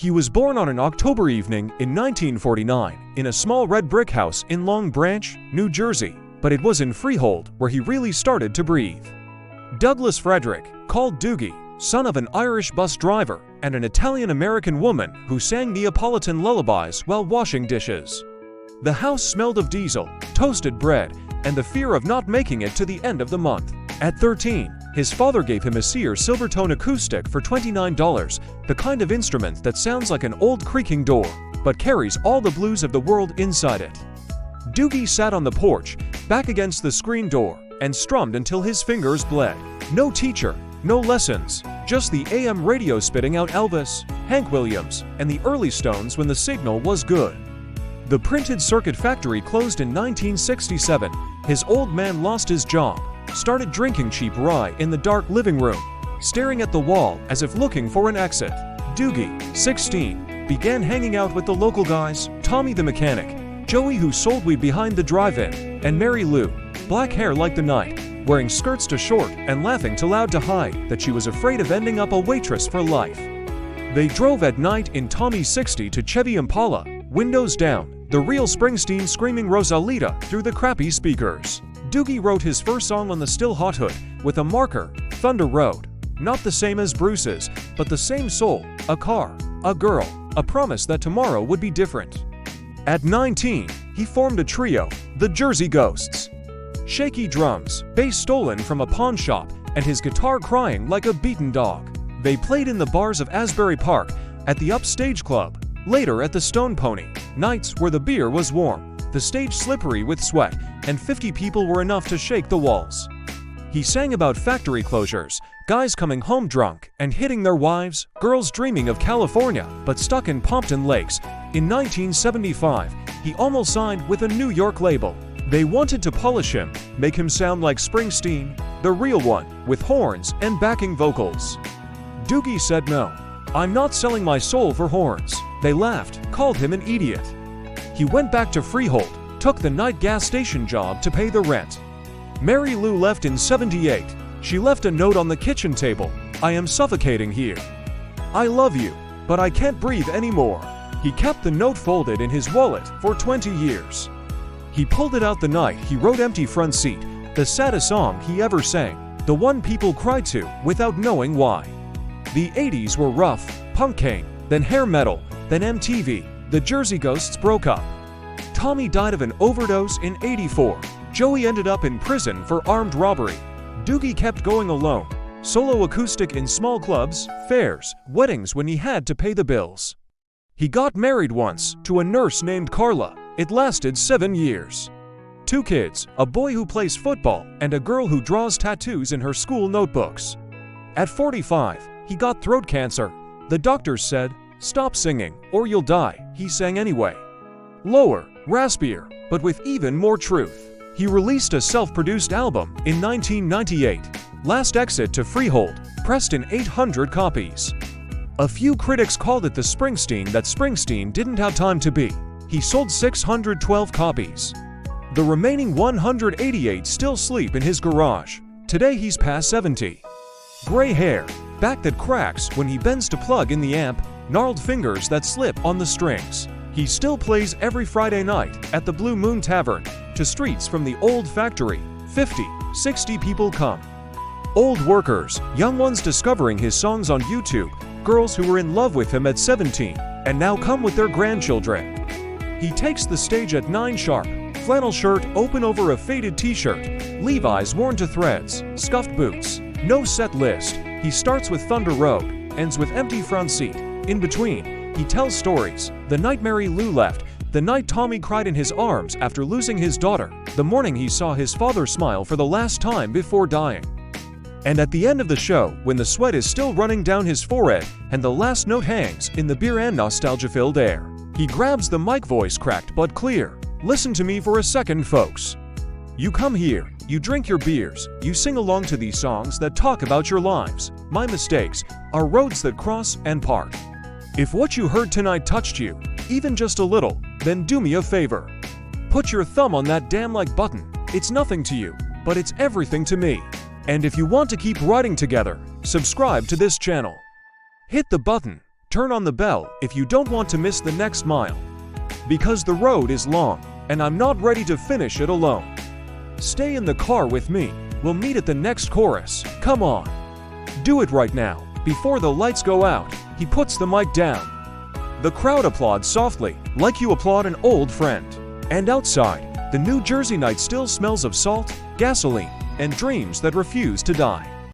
He was born on an October evening in 1949 in a small red brick house in Long Branch, New Jersey, but it was in Freehold where he really started to breathe. Douglas Frederick, called Doogie, son of an Irish bus driver and an Italian-American woman who sang Neapolitan lullabies while washing dishes. The house smelled of diesel, toasted bread, and the fear of not making it to the end of the month. At 13, his father gave him a Sears Silvertone acoustic for $29, the kind of instrument that sounds like an old creaking door, but carries all the blues of the world inside it. Doogie sat on the porch, back against the screen door, and strummed until his fingers bled. No teacher, no lessons, just the AM radio spitting out Elvis, Hank Williams, and the early Stones when the signal was good. The printed circuit factory closed in 1967. His old man lost his job, started drinking cheap rye in the dark living room, staring at the wall as if looking for an exit. Doogie, 16, began hanging out with the local guys, Tommy the mechanic, Joey who sold weed behind the drive-in, and Mary Lou, black hair like the night, wearing skirts too short and laughing too loud to hide that she was afraid of ending up a waitress for life. They drove at night in Tommy's 60 to Chevy Impala, windows down, the real Springsteen screaming Rosalita through the crappy speakers. Doogie wrote his first song on the Still Hot Hood with a marker, Thunder Road. Not the same as Bruce's, but the same soul, a car, a girl, a promise that tomorrow would be different. At 19, he formed a trio, the Jersey Ghosts. Shaky drums, bass stolen from a pawn shop, and his guitar crying like a beaten dog. They played in the bars of Asbury Park, at the Upstage Club, later at the Stone Pony, nights where the beer was warm, the stage slippery with sweat, and 50 people were enough to shake the walls. He sang about factory closures, guys coming home drunk and hitting their wives, girls dreaming of California but stuck in Pompton Lakes. In 1975, he almost signed with a New York label. They wanted to polish him, make him sound like Springsteen, the real one, with horns and backing vocals. Doogie said no. "I'm not selling my soul for horns." They laughed, called him an idiot. He went back to Freehold, took the night gas station job to pay the rent. Mary Lou left in 78. She left a note on the kitchen table. "I am suffocating here. I love you, but I can't breathe anymore." He kept the note folded in his wallet for 20 years. He pulled it out the night he wrote Empty Front Seat, the saddest song he ever sang, the one people cried to without knowing why. The 80s were rough, punk came, then hair metal, then MTV. The Jersey Ghosts broke up. Tommy died of an overdose in 84. Joey ended up in prison for armed robbery. Doogie kept going alone, solo acoustic in small clubs, fairs, weddings when he had to pay the bills. He got married once to a nurse named Carla. It lasted 7 years. 2 kids, a boy who plays football and a girl who draws tattoos in her school notebooks. At 45, he got throat cancer. The doctors said, "Stop singing, or you'll die." He sang anyway. Lower, raspier, but with even more truth. He released a self-produced album in 1998, Last Exit to Freehold, pressed in 800 copies. A few critics called it the Springsteen that Springsteen didn't have time to be. He sold 612 copies. The remaining 188 still sleep in his garage. Today he's past 70. Gray hair, back that cracks when he bends to plug in the amp, gnarled fingers that slip on the strings. He still plays every Friday night at the Blue Moon Tavern, to streets from the old factory. 50, 60 people come. Old workers, young ones discovering his songs on YouTube, girls who were in love with him at 17 and now come with their grandchildren. He takes the stage at 9 sharp, flannel shirt open over a faded t-shirt, Levi's worn to threads, scuffed boots. No set list. He starts with Thunder Road, ends with Empty Front Seat. In between, he tells stories. The night Mary Lou left, the night Tommy cried in his arms after losing his daughter, the morning he saw his father smile for the last time before dying. And at the end of the show, when the sweat is still running down his forehead and the last note hangs in the beer and nostalgia-filled air, he grabs the mic, voice cracked but clear. "Listen to me for a second, folks. You come here, you drink your beers, you sing along to these songs that talk about your lives, my mistakes, our roads that cross and part. If what you heard tonight touched you, even just a little, then do me a favor. Put your thumb on that damn like button. It's nothing to you, but it's everything to me. And if you want to keep riding together, subscribe to this channel. Hit the button, Turn on the bell if you don't want to miss the next mile. Because the road is long, and I'm not ready to finish it alone. Stay in the car with me. We'll meet at the next chorus. Come on. Do it right now, before the lights go out. He puts the mic down. The crowd applauds softly, like you applaud an old friend. And outside, the New Jersey night still smells of salt, gasoline, and dreams that refuse to die.